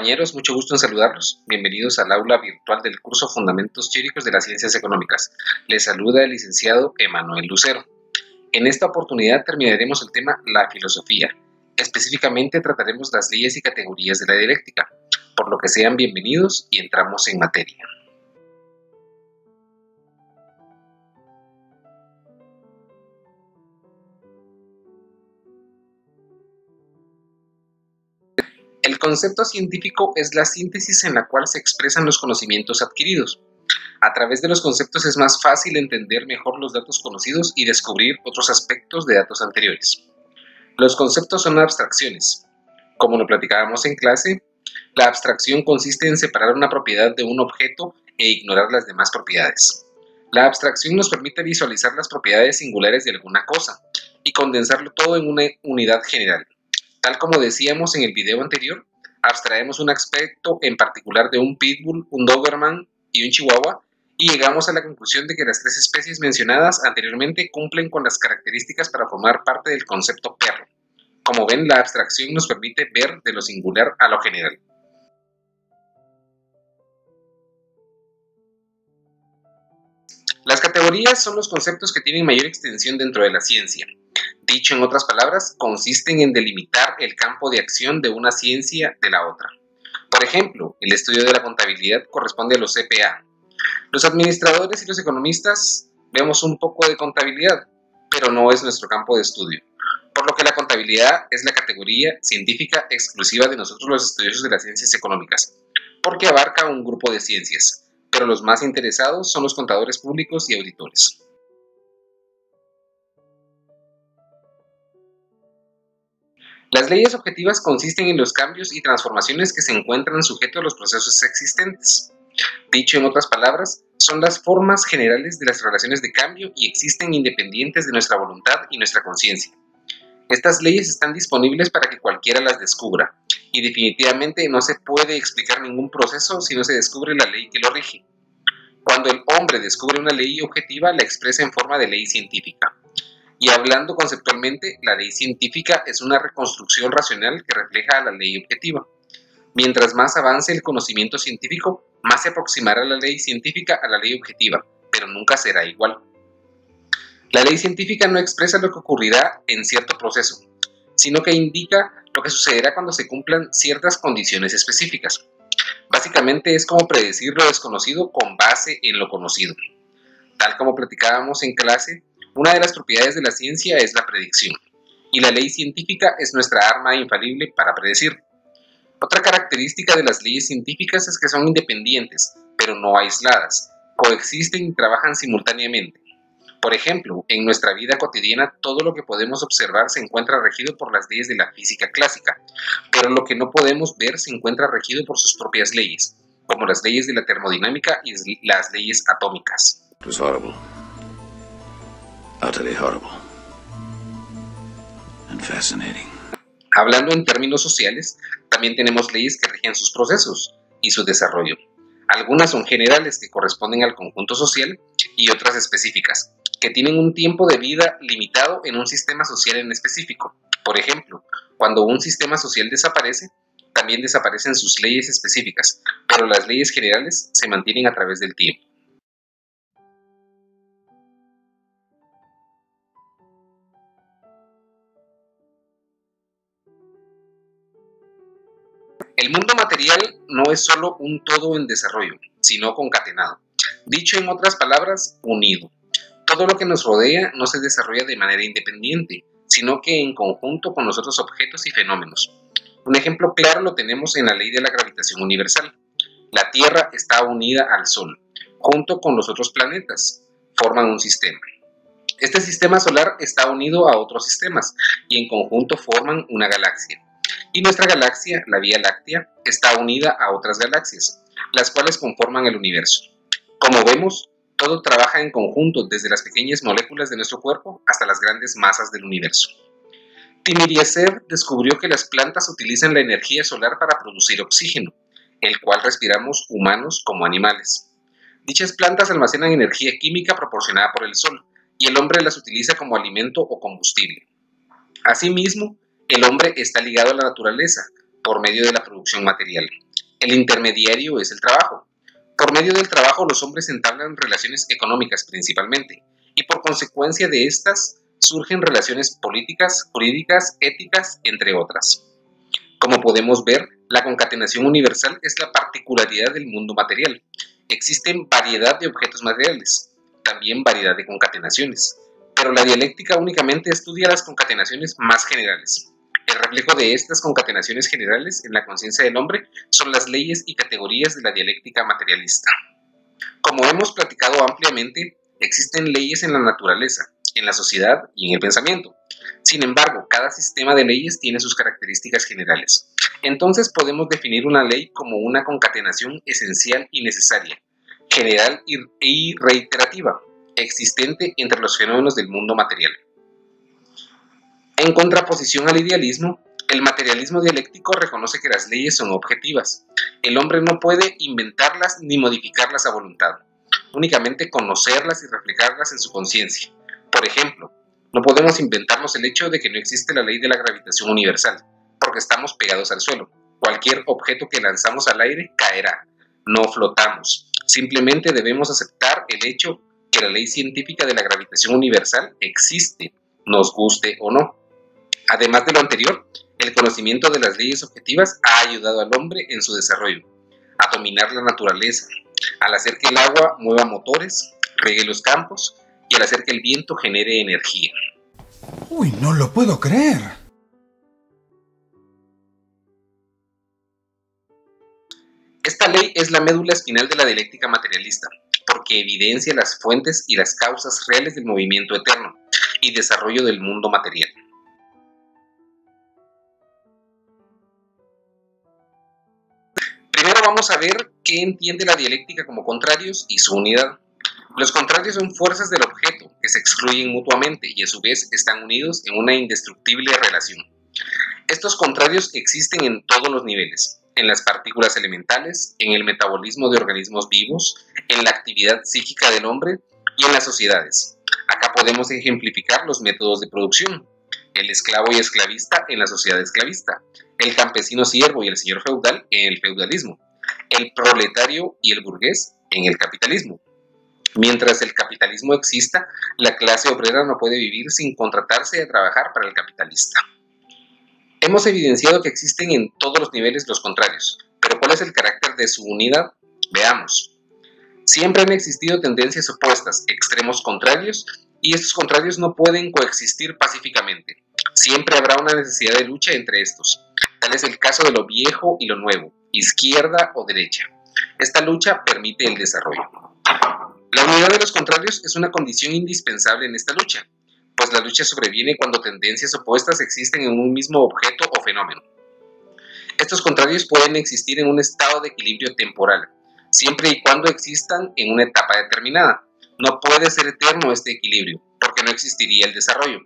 compañeros, mucho gusto en saludarlos. Bienvenidos al aula virtual del curso Fundamentos Teóricos de las Ciencias Económicas. Les saluda el licenciado Emanuel Lucero. En esta oportunidad terminaremos el tema la filosofía. Específicamente trataremos las leyes y categorías de la dialéctica, por lo que sean bienvenidos y entramos en materia. El concepto científico es la síntesis en la cual se expresan los conocimientos adquiridos. A través de los conceptos es más fácil entender mejor los datos conocidos y descubrir otros aspectos de datos anteriores. Los conceptos son abstracciones. Como lo platicábamos en clase, la abstracción consiste en separar una propiedad de un objeto e ignorar las demás propiedades. La abstracción nos permite visualizar las propiedades singulares de alguna cosa y condensarlo todo en una unidad general. Tal como decíamos en el video anterior, abstraemos un aspecto en particular de un pitbull, un doberman y un chihuahua y llegamos a la conclusión de que las tres especies mencionadas anteriormente cumplen con las características para formar parte del concepto perro. Como ven, la abstracción nos permite ver de lo singular a lo general. Las categorías son los conceptos que tienen mayor extensión dentro de la ciencia. Dicho en otras palabras, consisten en delimitar el campo de acción de una ciencia de la otra. Por ejemplo, el estudio de la contabilidad corresponde a los CPA. Los administradores y los economistas vemos un poco de contabilidad, pero no es nuestro campo de estudio. Por lo que la contabilidad es la categoría científica exclusiva de nosotros los estudiosos de las ciencias económicas, porque abarca un grupo de ciencias, pero los más interesados son los contadores públicos y auditores. Las leyes objetivas consisten en los cambios y transformaciones que se encuentran sujetos a los procesos existentes. Dicho en otras palabras, son las formas generales de las relaciones de cambio y existen independientes de nuestra voluntad y nuestra conciencia. Estas leyes están disponibles para que cualquiera las descubra, y definitivamente no se puede explicar ningún proceso si no se descubre la ley que lo rige. Cuando el hombre descubre una ley objetiva, la expresa en forma de ley científica. Y hablando conceptualmente, la ley científica es una reconstrucción racional que refleja a la ley objetiva. Mientras más avance el conocimiento científico, más se aproximará la ley científica a la ley objetiva, pero nunca será igual. La ley científica no expresa lo que ocurrirá en cierto proceso, sino que indica lo que sucederá cuando se cumplan ciertas condiciones específicas. Básicamente es como predecir lo desconocido con base en lo conocido. Tal como platicábamos en clase, una de las propiedades de la ciencia es la predicción, y la ley científica es nuestra arma infalible para predecir. Otra característica de las leyes científicas es que son independientes, pero no aisladas, coexisten y trabajan simultáneamente. Por ejemplo, en nuestra vida cotidiana todo lo que podemos observar se encuentra regido por las leyes de la física clásica, pero lo que no podemos ver se encuentra regido por sus propias leyes, como las leyes de la termodinámica y las leyes atómicas. It was horrible. Utterly horrible. And fascinating. Hablando en términos sociales, también tenemos leyes que rigen sus procesos y su desarrollo. Algunas son generales que corresponden al conjunto social y otras específicas, que tienen un tiempo de vida limitado en un sistema social en específico. Por ejemplo, cuando un sistema social desaparece, también desaparecen sus leyes específicas, pero las leyes generales se mantienen a través del tiempo. El mundo material no es solo un todo en desarrollo, sino concatenado. Dicho en otras palabras, unido. Todo lo que nos rodea no se desarrolla de manera independiente, sino que en conjunto con los otros objetos y fenómenos. Un ejemplo claro lo tenemos en la ley de la gravitación universal. La Tierra está unida al Sol, junto con los otros planetas, forman un sistema. Este sistema solar está unido a otros sistemas y en conjunto forman una galaxia. Y nuestra galaxia, la Vía Láctea, está unida a otras galaxias, las cuales conforman el universo. Como vemos, todo trabaja en conjunto desde las pequeñas moléculas de nuestro cuerpo hasta las grandes masas del universo. Timiryazev descubrió que las plantas utilizan la energía solar para producir oxígeno, el cual respiramos humanos como animales. Dichas plantas almacenan energía química proporcionada por el sol, y el hombre las utiliza como alimento o combustible. Asimismo, el hombre está ligado a la naturaleza por medio de la producción material. El intermediario es el trabajo. Por medio del trabajo los hombres entablan relaciones económicas principalmente, y por consecuencia de estas surgen relaciones políticas, jurídicas, éticas, entre otras. Como podemos ver, la concatenación universal es la particularidad del mundo material. Existen variedad de objetos materiales, también variedad de concatenaciones, pero la dialéctica únicamente estudia las concatenaciones más generales. El reflejo de estas concatenaciones generales en la conciencia del hombre son las leyes y categorías de la dialéctica materialista. Como hemos platicado ampliamente, existen leyes en la naturaleza, en la sociedad y en el pensamiento. Sin embargo, cada sistema de leyes tiene sus características generales. Entonces podemos definir una ley como una concatenación esencial y necesaria, general y reiterativa, existente entre los fenómenos del mundo material. En contraposición al idealismo, el materialismo dialéctico reconoce que las leyes son objetivas. El hombre no puede inventarlas ni modificarlas a voluntad, únicamente conocerlas y reflejarlas en su conciencia. Por ejemplo, no podemos inventarnos el hecho de que no existe la ley de la gravitación universal, porque estamos pegados al suelo. Cualquier objeto que lanzamos al aire caerá, no flotamos. Simplemente debemos aceptar el hecho que la ley científica de la gravitación universal existe, nos guste o no. Además de lo anterior, el conocimiento de las leyes objetivas ha ayudado al hombre en su desarrollo, a dominar la naturaleza, al hacer que el agua mueva motores, riegue los campos y al hacer que el viento genere energía. ¡Uy, no lo puedo creer! Esta ley es la médula espinal de la dialéctica materialista, porque evidencia las fuentes y las causas reales del movimiento eterno y desarrollo del mundo material. Primero vamos a ver qué entiende la dialéctica como contrarios y su unidad. Los contrarios son fuerzas del objeto que se excluyen mutuamente y a su vez están unidos en una indestructible relación. Estos contrarios existen en todos los niveles, en las partículas elementales, en el metabolismo de organismos vivos, en la actividad psíquica del hombre y en las sociedades. Acá podemos ejemplificar los métodos de producción: el esclavo y esclavista en la sociedad esclavista, el campesino siervo y el señor feudal en el feudalismo, el proletario y el burgués en el capitalismo. Mientras el capitalismo exista, la clase obrera no puede vivir sin contratarse a trabajar para el capitalista. Hemos evidenciado que existen en todos los niveles los contrarios, pero ¿cuál es el carácter de su unidad? Veamos. Siempre han existido tendencias opuestas, extremos contrarios, y estos contrarios no pueden coexistir pacíficamente. Siempre habrá una necesidad de lucha entre estos. Tal es el caso de lo viejo y lo nuevo, izquierda o derecha. Esta lucha permite el desarrollo. La unidad de los contrarios es una condición indispensable en esta lucha, pues la lucha sobreviene cuando tendencias opuestas existen en un mismo objeto o fenómeno. Estos contrarios pueden existir en un estado de equilibrio temporal, siempre y cuando existan en una etapa determinada. No puede ser eterno este equilibrio, porque no existiría el desarrollo.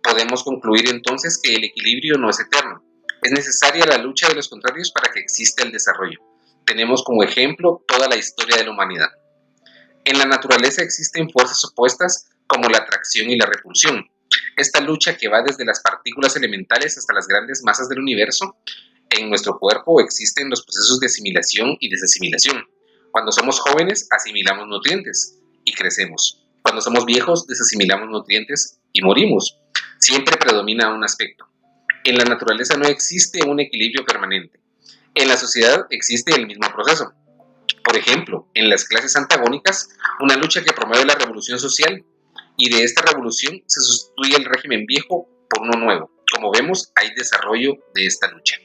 Podemos concluir entonces que el equilibrio no es eterno. Es necesaria la lucha de los contrarios para que exista el desarrollo. Tenemos como ejemplo toda la historia de la humanidad. En la naturaleza existen fuerzas opuestas como la atracción y la repulsión. Esta lucha que va desde las partículas elementales hasta las grandes masas del universo. En nuestro cuerpo existen los procesos de asimilación y desasimilación. Cuando somos jóvenes asimilamos nutrientes y crecemos. Cuando somos viejos desasimilamos nutrientes y morimos. Siempre predomina un aspecto. En la naturaleza no existe un equilibrio permanente. En la sociedad existe el mismo proceso. Por ejemplo, en las clases antagónicas, una lucha que promueve la revolución social, y de esta revolución se sustituye el régimen viejo por uno nuevo. Como vemos, hay desarrollo de esta lucha.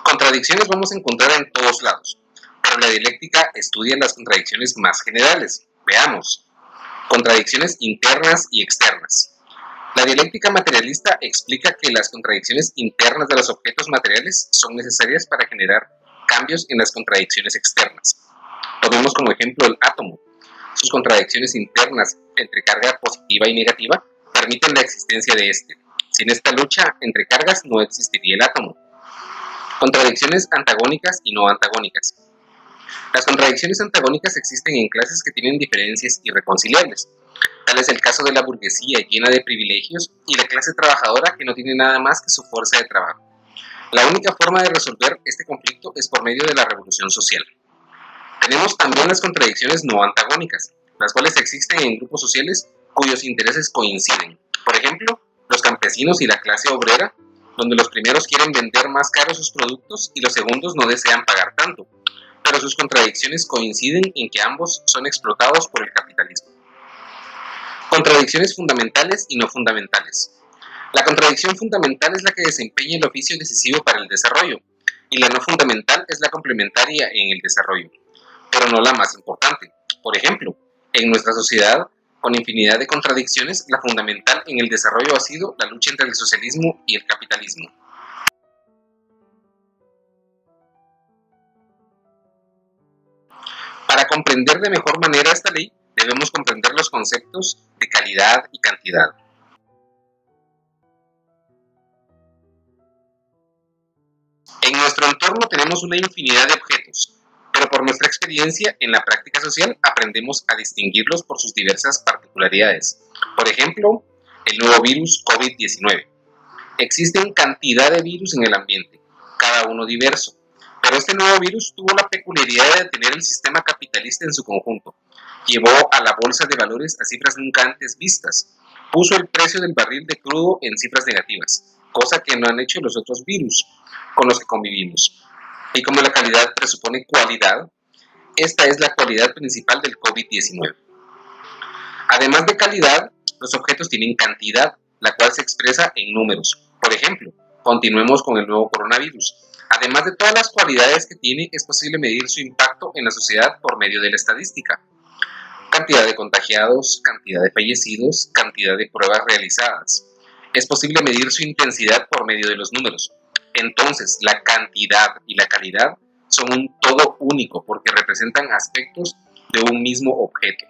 Contradicciones vamos a encontrar en todos lados, pero la dialéctica estudia las contradicciones más generales. Veamos. Contradicciones internas y externas. La dialéctica materialista explica que las contradicciones internas de los objetos materiales son necesarias para generar cambios en las contradicciones externas. Tomemos como ejemplo el átomo. Sus contradicciones internas entre carga positiva y negativa permiten la existencia de este. Sin esta lucha entre cargas no existiría el átomo. Contradicciones antagónicas y no antagónicas. Las contradicciones antagónicas existen en clases que tienen diferencias irreconciliables. Tal es el caso de la burguesía llena de privilegios y la clase trabajadora que no tiene nada más que su fuerza de trabajo. La única forma de resolver este conflicto es por medio de la revolución social. Tenemos también las contradicciones no antagónicas, las cuales existen en grupos sociales cuyos intereses coinciden. Por ejemplo, los campesinos y la clase obrera, donde los primeros quieren vender más caros sus productos y los segundos no desean pagar tanto, pero sus contradicciones coinciden en que ambos son explotados por el capitalismo. Contradicciones fundamentales y no fundamentales. La contradicción fundamental es la que desempeña el oficio decisivo para el desarrollo, y la no fundamental es la complementaria en el desarrollo, pero no la más importante. Por ejemplo, en nuestra sociedad, con infinidad de contradicciones, la fundamental en el desarrollo ha sido la lucha entre el socialismo y el capitalismo. Para comprender de mejor manera esta ley, debemos comprender los conceptos de calidad y cantidad. En nuestro entorno tenemos una infinidad de objetos, pero por nuestra experiencia en la práctica social aprendemos a distinguirlos por sus diversas particularidades. Por ejemplo, el nuevo virus COVID-19. Existen cantidad de virus en el ambiente, cada uno diverso, pero este nuevo virus tuvo la peculiaridad de tener el sistema capitalista en su conjunto. Llevó a la bolsa de valores a cifras nunca antes vistas. Puso el precio del barril de crudo en cifras negativas, cosa que no han hecho los otros virus con los que convivimos. Y como la calidad presupone cualidad, esta es la cualidad principal del COVID-19. Además de calidad, los objetos tienen cantidad, la cual se expresa en números. Por ejemplo, continuemos con el nuevo coronavirus. Además de todas las cualidades que tiene, es posible medir su impacto en la sociedad por medio de la estadística. Cantidad de contagiados, cantidad de fallecidos, cantidad de pruebas realizadas. Es posible medir su intensidad por medio de los números. Entonces, la cantidad y la calidad son un todo único porque representan aspectos de un mismo objeto.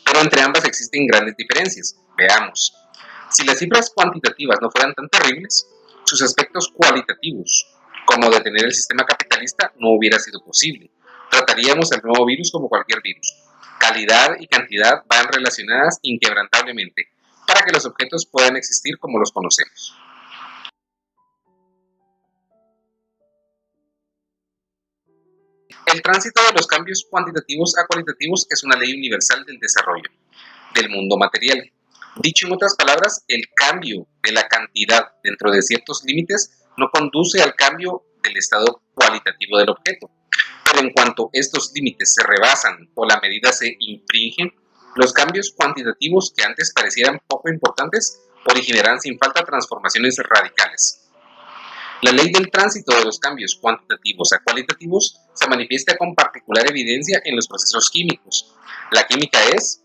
Pero entre ambas existen grandes diferencias. Veamos. Si las cifras cuantitativas no fueran tan terribles, sus aspectos cualitativos, como detener el sistema capitalista, no hubiera sido posible. Trataríamos al nuevo virus como cualquier virus. Calidad y cantidad van relacionadas inquebrantablemente para que los objetos puedan existir como los conocemos. El tránsito de los cambios cuantitativos a cualitativos es una ley universal del desarrollo del mundo material. Dicho en otras palabras, el cambio de la cantidad dentro de ciertos límites no conduce al cambio del estado cualitativo del objeto. Pero en cuanto estos límites se rebasan o la medida se infringen, los cambios cuantitativos que antes parecieran poco importantes originarán sin falta transformaciones radicales. La ley del tránsito de los cambios cuantitativos a cualitativos se manifiesta con particular evidencia en los procesos químicos. La química es,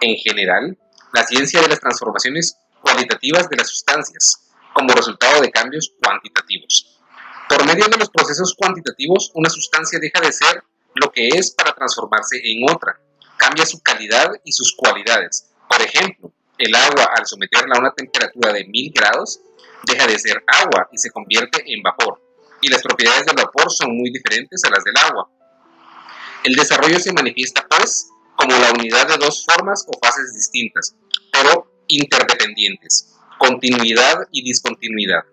en general, la ciencia de las transformaciones cualitativas de las sustancias, como resultado de cambios cuantitativos. Por medio de los procesos cuantitativos, una sustancia deja de ser lo que es para transformarse en otra. Cambia su calidad y sus cualidades. Por ejemplo, el agua, al someterla a una temperatura de 1000 grados, deja de ser agua y se convierte en vapor. Y las propiedades del vapor son muy diferentes a las del agua. El desarrollo se manifiesta, pues, como la unidad de dos formas o fases distintas, pero interdependientes: continuidad y discontinuidad.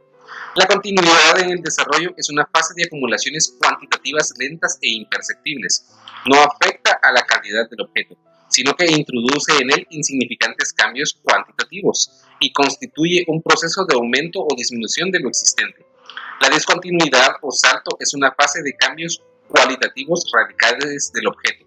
La continuidad en el desarrollo es una fase de acumulaciones cuantitativas lentas e imperceptibles. No afecta a la calidad del objeto, sino que introduce en él insignificantes cambios cuantitativos y constituye un proceso de aumento o disminución de lo existente. La discontinuidad o salto es una fase de cambios cualitativos radicales del objeto,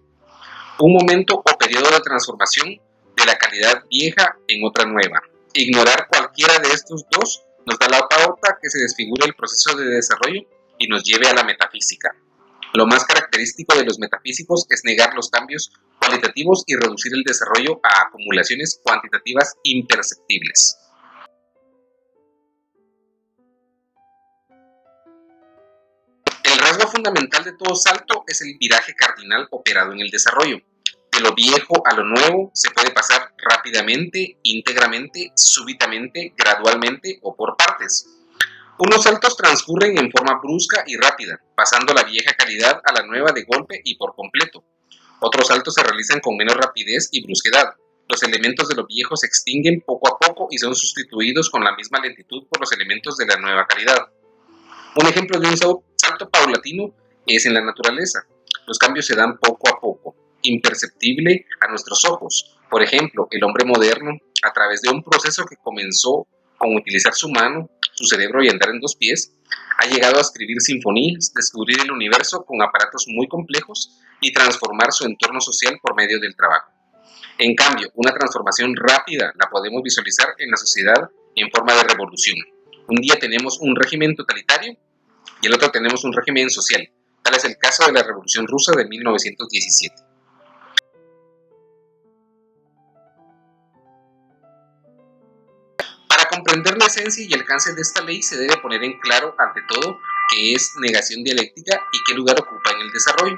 un momento o periodo de transformación de la calidad vieja en otra nueva. Ignorar cualquiera de estos dos nos da la pauta que se desfigure el proceso de desarrollo y nos lleve a la metafísica. Lo más característico de los metafísicos es negar los cambios cualitativos y reducir el desarrollo a acumulaciones cuantitativas imperceptibles. El rasgo fundamental de todo salto es el viraje cardinal operado en el desarrollo. De lo viejo a lo nuevo se puede pasar rápidamente, íntegramente, súbitamente, gradualmente o por partes. Unos saltos transcurren en forma brusca y rápida, pasando la vieja calidad a la nueva de golpe y por completo. Otros saltos se realizan con menos rapidez y brusquedad, Los elementos de lo viejo se extinguen poco a poco y son sustituidos con la misma lentitud por los elementos de la nueva calidad. Un ejemplo de un salto paulatino es en la naturaleza. Los cambios se dan poco a poco, imperceptible a nuestros ojos. Por ejemplo, el hombre moderno, a través de un proceso que comenzó con utilizar su mano, su cerebro y andar en dos pies, ha llegado a escribir sinfonías, descubrir el universo con aparatos muy complejos y transformar su entorno social por medio del trabajo. En cambio, una transformación rápida la podemos visualizar en la sociedad en forma de revolución. Un día tenemos un régimen totalitario y el otro tenemos un régimen social. Tal es el caso de la Revolución Rusa de 1917. Para comprender la esencia y alcance de esta ley se debe poner en claro, ante todo, qué es negación dialéctica y qué lugar ocupa en el desarrollo.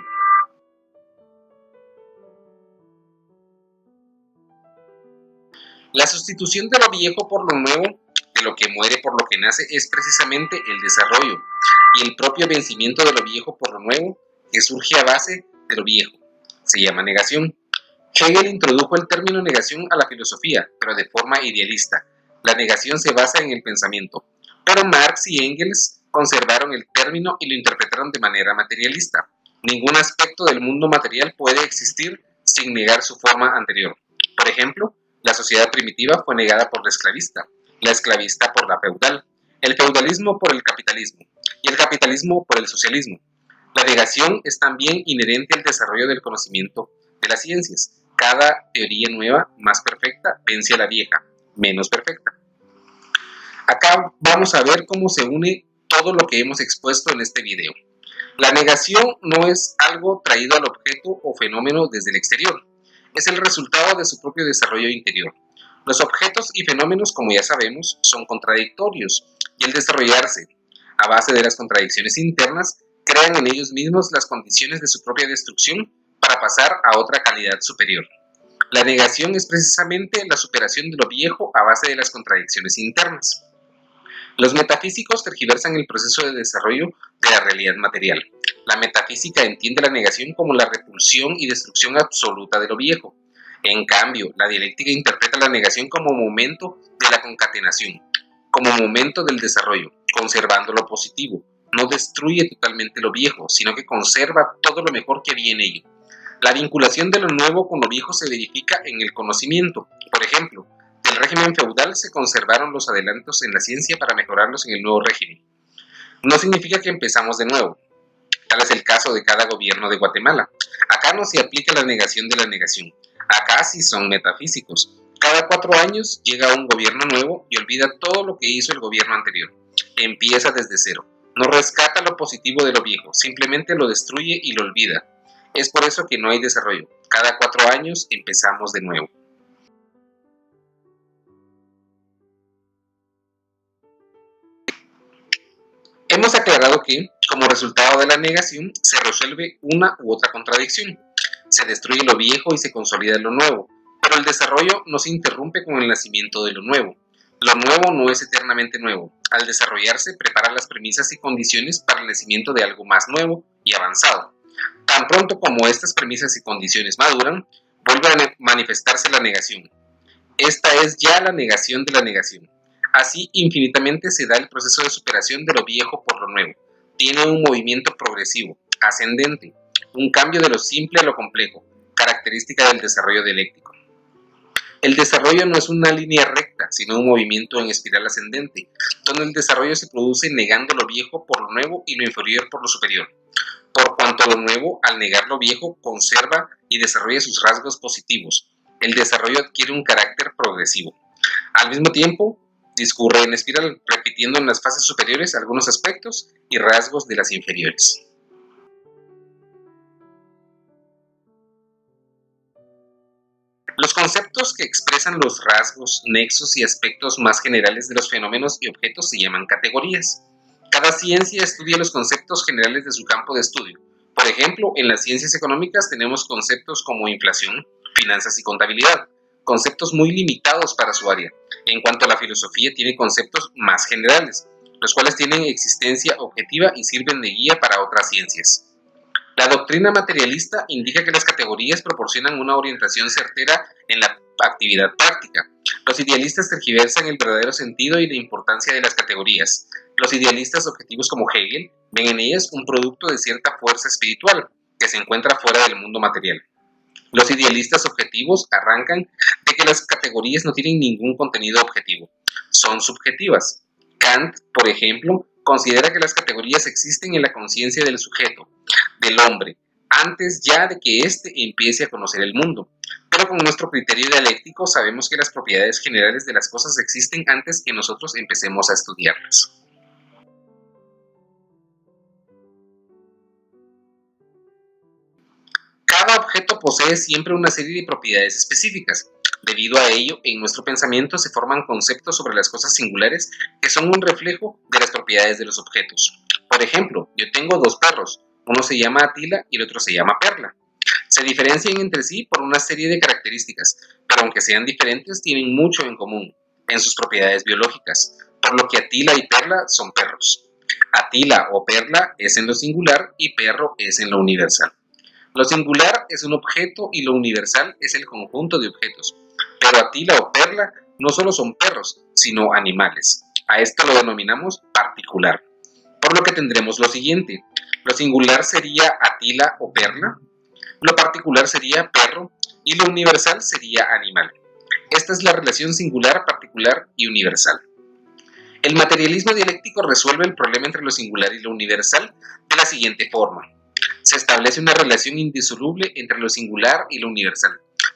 La sustitución de lo viejo por lo nuevo, de lo que muere por lo que nace, es precisamente el desarrollo y el propio vencimiento de lo viejo por lo nuevo, que surge a base de lo viejo. Se llama negación. Hegel introdujo el término negación a la filosofía, pero de forma idealista. La negación se basa en el pensamiento, pero Marx y Engels conservaron el término y lo interpretaron de manera materialista. Ningún aspecto del mundo material puede existir sin negar su forma anterior. Por ejemplo, la sociedad primitiva fue negada por la esclavista por la feudal, el feudalismo por el capitalismo y el capitalismo por el socialismo. La negación es también inherente al desarrollo del conocimiento de las ciencias. Cada teoría nueva, más perfecta, vence a la vieja, menos perfecta. Acá vamos a ver cómo se une todo lo que hemos expuesto en este video. La negación no es algo traído al objeto o fenómeno desde el exterior. Es el resultado de su propio desarrollo interior. Los objetos y fenómenos, como ya sabemos, son contradictorios, y el desarrollarse a base de las contradicciones internas, crean en ellos mismos las condiciones de su propia destrucción para pasar a otra calidad superior. La negación es precisamente la superación de lo viejo a base de las contradicciones internas. Los metafísicos tergiversan el proceso de desarrollo de la realidad material. La metafísica entiende la negación como la repulsión y destrucción absoluta de lo viejo. En cambio, la dialéctica interpreta la negación como momento de la concatenación, como momento del desarrollo, conservando lo positivo. No destruye totalmente lo viejo, sino que conserva todo lo mejor que había en ello. La vinculación de lo nuevo con lo viejo se verifica en el conocimiento. Por ejemplo, del régimen feudal se conservaron los adelantos en la ciencia para mejorarlos en el nuevo régimen. No significa que empezamos de nuevo. Tal es el caso de cada gobierno de Guatemala. Acá no se aplica la negación de la negación. Acá sí son metafísicos. Cada 4 años llega un gobierno nuevo y olvida todo lo que hizo el gobierno anterior. Empieza desde cero. No rescata lo positivo de lo viejo, simplemente lo destruye y lo olvida. Es por eso que no hay desarrollo. Cada 4 años empezamos de nuevo. Hemos aclarado que, como resultado de la negación, se resuelve una u otra contradicción. Se destruye lo viejo y se consolida lo nuevo, pero el desarrollo no se interrumpe con el nacimiento de lo nuevo. Lo nuevo no es eternamente nuevo. Al desarrollarse, prepara las premisas y condiciones para el nacimiento de algo más nuevo y avanzado. Tan pronto como estas premisas y condiciones maduran, vuelve a manifestarse la negación. Esta es ya la negación de la negación. Así, infinitamente se da el proceso de superación de lo viejo por lo nuevo. Tiene un movimiento progresivo, ascendente, un cambio de lo simple a lo complejo, característica del desarrollo dialéctico. El desarrollo no es una línea recta, sino un movimiento en espiral ascendente, donde el desarrollo se produce negando lo viejo por lo nuevo y lo inferior por lo superior. Por cuanto lo nuevo, al negar lo viejo, conserva y desarrolla sus rasgos positivos. El desarrollo adquiere un carácter progresivo. Al mismo tiempo, discurre en espiral, repitiendo en las fases superiores algunos aspectos y rasgos de las inferiores. Los conceptos que expresan los rasgos, nexos y aspectos más generales de los fenómenos y objetos se llaman categorías. Cada ciencia estudia los conceptos generales de su campo de estudio. Por ejemplo, en las ciencias económicas tenemos conceptos como inflación, finanzas y contabilidad, conceptos muy limitados para su área. En cuanto a la filosofía, tiene conceptos más generales, los cuales tienen existencia objetiva y sirven de guía para otras ciencias. La doctrina materialista indica que las categorías proporcionan una orientación certera en la actividad práctica. Los idealistas tergiversan el verdadero sentido y la importancia de las categorías. Los idealistas objetivos como Hegel ven en ellas un producto de cierta fuerza espiritual que se encuentra fuera del mundo material. Los idealistas objetivos arrancan de que las categorías no tienen ningún contenido objetivo, son subjetivas. Kant, por ejemplo, considera que las categorías existen en la conciencia del sujeto, del hombre, antes ya de que éste empiece a conocer el mundo. Pero con nuestro criterio dialéctico sabemos que las propiedades generales de las cosas existen antes que nosotros empecemos a estudiarlas. Cada objeto posee siempre una serie de propiedades específicas. Debido a ello, en nuestro pensamiento se forman conceptos sobre las cosas singulares que son un reflejo de las propiedades de los objetos. Por ejemplo, yo tengo dos perros, uno se llama Atila y el otro se llama Perla. Se diferencian entre sí por una serie de características, pero aunque sean diferentes, tienen mucho en común en sus propiedades biológicas, por lo que Atila y Perla son perros. Atila o Perla es en lo singular y perro es en lo universal. Lo singular es un objeto y lo universal es el conjunto de objetos. Pero Atila o Perla no solo son perros, sino animales. A esto lo denominamos particular. Por lo que tendremos lo siguiente. Lo singular sería Atila o Perla, lo particular sería perro y lo universal sería animal. Esta es la relación singular, particular y universal. El materialismo dialéctico resuelve el problema entre lo singular y lo universal de la siguiente forma. Se establece una relación indisoluble entre lo singular y lo universal.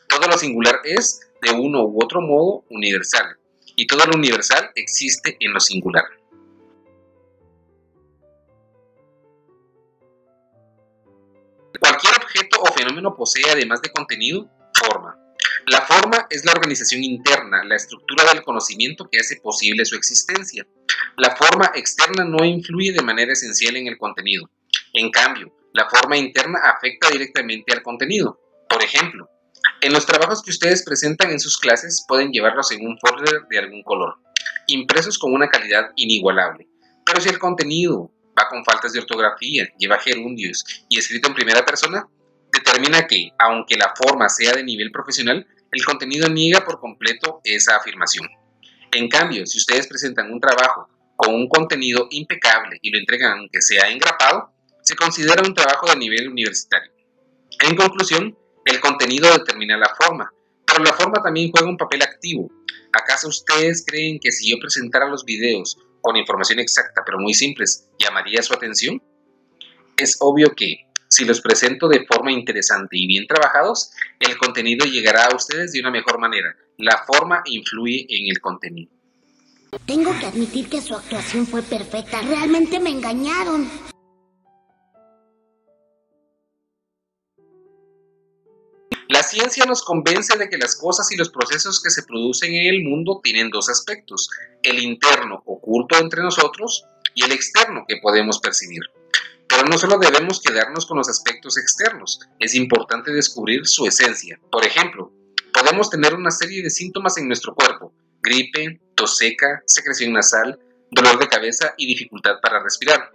Todo lo singular es, de uno u otro modo, universal, y todo lo universal existe en lo singular. Cualquier objeto o fenómeno posee, además de contenido, forma. La forma es la organización interna, la estructura del conocimiento que hace posible su existencia. La forma externa no influye de manera esencial en el contenido. En cambio, la forma interna afecta directamente al contenido. Por ejemplo, en los trabajos que ustedes presentan en sus clases pueden llevarlos en un folder de algún color, impresos con una calidad inigualable. Pero si el contenido va con faltas de ortografía, lleva gerundios y escrito en primera persona, determina que, aunque la forma sea de nivel profesional, el contenido niega por completo esa afirmación. En cambio, si ustedes presentan un trabajo con un contenido impecable y lo entregan aunque sea engrapado, se considera un trabajo de nivel universitario. En conclusión, el contenido determina la forma, pero la forma también juega un papel activo. ¿Acaso ustedes creen que si yo presentara los videos con información exacta pero muy simples, llamaría su atención? Es obvio que, si los presento de forma interesante y bien trabajados, el contenido llegará a ustedes de una mejor manera. La forma influye en el contenido. Tengo que admitir que su actuación fue perfecta. Realmente me engañaron. La ciencia nos convence de que las cosas y los procesos que se producen en el mundo tienen dos aspectos, el interno oculto entre nosotros y el externo que podemos percibir. Pero no solo debemos quedarnos con los aspectos externos, es importante descubrir su esencia. Por ejemplo, podemos tener una serie de síntomas en nuestro cuerpo, gripe, tos seca, secreción nasal, dolor de cabeza y dificultad para respirar.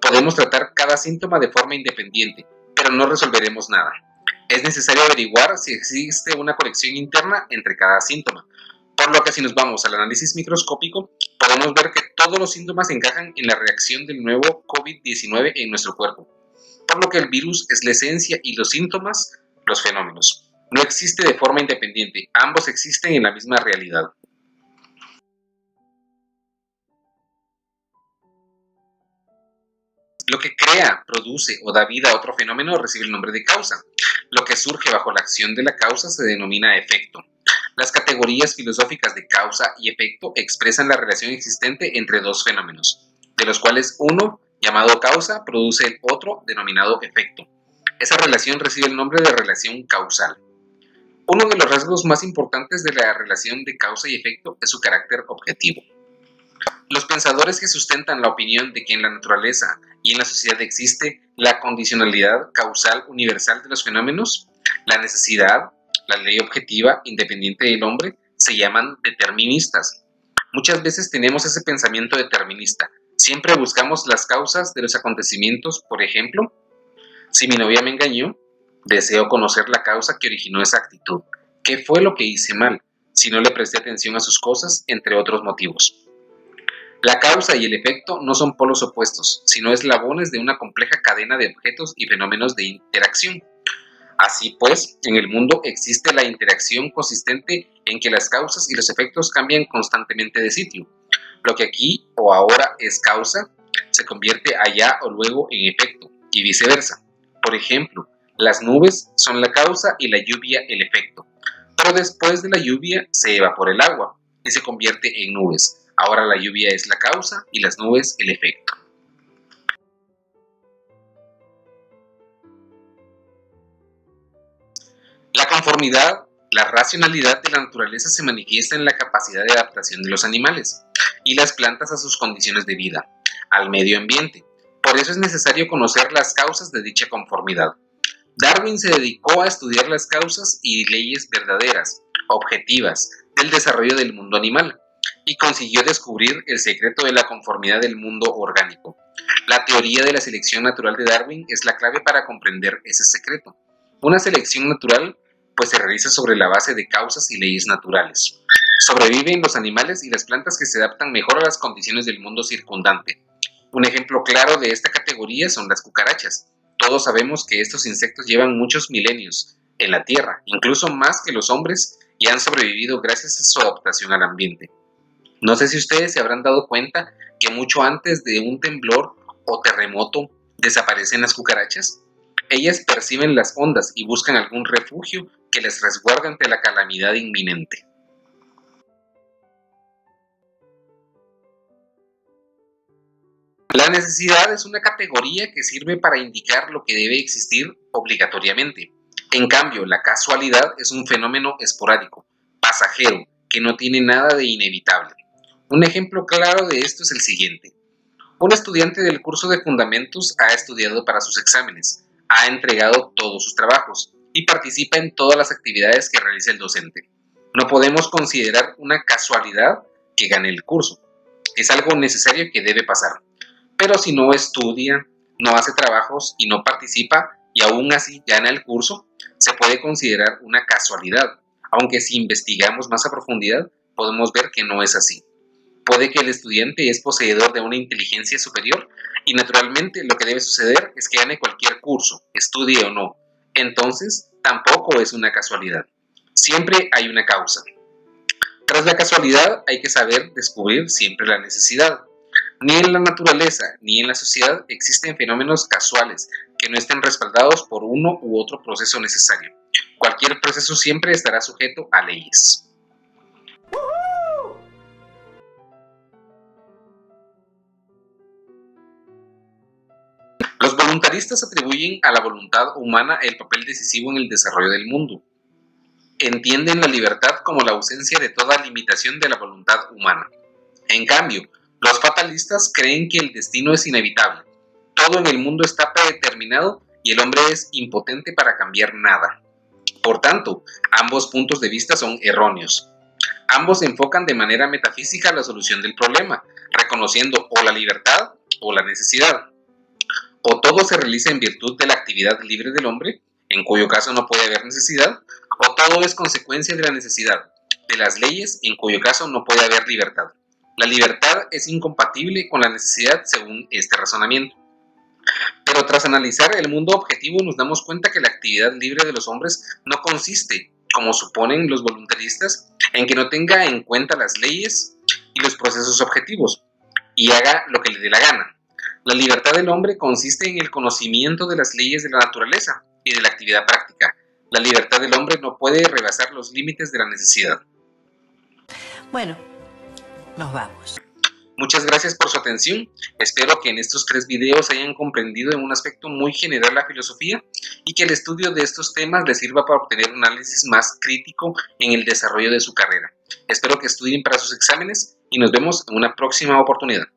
Podemos tratar cada síntoma de forma independiente, pero no resolveremos nada. Es necesario averiguar si existe una conexión interna entre cada síntoma, por lo que si nos vamos al análisis microscópico, podemos ver que todos los síntomas encajan en la reacción del nuevo COVID-19 en nuestro cuerpo, por lo que el virus es la esencia y los síntomas, los fenómenos. No existe de forma independiente, ambos existen en la misma realidad. Lo que crea, produce o da vida a otro fenómeno recibe el nombre de causa. Lo que surge bajo la acción de la causa se denomina efecto. Las categorías filosóficas de causa y efecto expresan la relación existente entre dos fenómenos, de los cuales uno, llamado causa, produce el otro, denominado efecto. Esa relación recibe el nombre de relación causal. Uno de los rasgos más importantes de la relación de causa y efecto es su carácter objetivo. Los pensadores que sustentan la opinión de que en la naturaleza y en la sociedad existe la condicionalidad causal universal de los fenómenos, la necesidad, la ley objetiva independiente del hombre, se llaman deterministas. Muchas veces tenemos ese pensamiento determinista. Siempre buscamos las causas de los acontecimientos. Por ejemplo, si mi novia me engañó, deseo conocer la causa que originó esa actitud. ¿Qué fue lo que hice mal? Si no le presté atención a sus cosas, entre otros motivos. La causa y el efecto no son polos opuestos, sino eslabones de una compleja cadena de objetos y fenómenos de interacción. Así pues, en el mundo existe la interacción consistente en que las causas y los efectos cambian constantemente de sitio. Lo que aquí o ahora es causa, se convierte allá o luego en efecto, y viceversa. Por ejemplo, las nubes son la causa y la lluvia el efecto. Pero después de la lluvia se evapora el agua y se convierte en nubes. Ahora la lluvia es la causa y las nubes el efecto. La conformidad, la racionalidad de la naturaleza se manifiesta en la capacidad de adaptación de los animales y las plantas a sus condiciones de vida, al medio ambiente. Por eso es necesario conocer las causas de dicha conformidad. Darwin se dedicó a estudiar las causas y leyes verdaderas, objetivas, del desarrollo del mundo animal, y consiguió descubrir el secreto de la conformidad del mundo orgánico. La teoría de la selección natural de Darwin es la clave para comprender ese secreto. Una selección natural pues se realiza sobre la base de causas y leyes naturales. Sobreviven los animales y las plantas que se adaptan mejor a las condiciones del mundo circundante. Un ejemplo claro de esta categoría son las cucarachas. Todos sabemos que estos insectos llevan muchos milenios en la Tierra, incluso más que los hombres, y han sobrevivido gracias a su adaptación al ambiente. No sé si ustedes se habrán dado cuenta que mucho antes de un temblor o terremoto desaparecen las cucarachas. Ellas perciben las ondas y buscan algún refugio que les resguarde ante la calamidad inminente. La necesidad es una categoría que sirve para indicar lo que debe existir obligatoriamente. En cambio, la casualidad es un fenómeno esporádico, pasajero, que no tiene nada de inevitable. Un ejemplo claro de esto es el siguiente. Un estudiante del curso de Fundamentos ha estudiado para sus exámenes, ha entregado todos sus trabajos y participa en todas las actividades que realiza el docente. No podemos considerar una casualidad que gane el curso. Es algo necesario que debe pasar. Pero si no estudia, no hace trabajos y no participa y aún así gana el curso, se puede considerar una casualidad, aunque si investigamos más a profundidad podemos ver que no es así. Puede que el estudiante es poseedor de una inteligencia superior y naturalmente lo que debe suceder es que gane cualquier curso, estudie o no. Entonces, tampoco es una casualidad. Siempre hay una causa. Tras la casualidad hay que saber descubrir siempre la necesidad. Ni en la naturaleza ni en la sociedad existen fenómenos casuales que no estén respaldados por uno u otro proceso necesario. Cualquier proceso siempre estará sujeto a leyes. Los voluntaristas atribuyen a la voluntad humana el papel decisivo en el desarrollo del mundo. Entienden la libertad como la ausencia de toda limitación de la voluntad humana. En cambio, los fatalistas creen que el destino es inevitable. Todo en el mundo está predeterminado y el hombre es impotente para cambiar nada. Por tanto, ambos puntos de vista son erróneos. Ambos enfocan de manera metafísica la solución del problema, reconociendo o la libertad o la necesidad. O todo se realiza en virtud de la actividad libre del hombre, en cuyo caso no puede haber necesidad, o todo es consecuencia de la necesidad, de las leyes, en cuyo caso no puede haber libertad. La libertad es incompatible con la necesidad según este razonamiento. Pero tras analizar el mundo objetivo nos damos cuenta que la actividad libre de los hombres no consiste, como suponen los voluntaristas, en que no tenga en cuenta las leyes y los procesos objetivos, y haga lo que le dé la gana. La libertad del hombre consiste en el conocimiento de las leyes de la naturaleza y de la actividad práctica. La libertad del hombre no puede rebasar los límites de la necesidad. Bueno, nos vamos. Muchas gracias por su atención. Espero que en estos 3 videos hayan comprendido en un aspecto muy general la filosofía y que el estudio de estos temas les sirva para obtener un análisis más crítico en el desarrollo de su carrera. Espero que estudien para sus exámenes y nos vemos en una próxima oportunidad.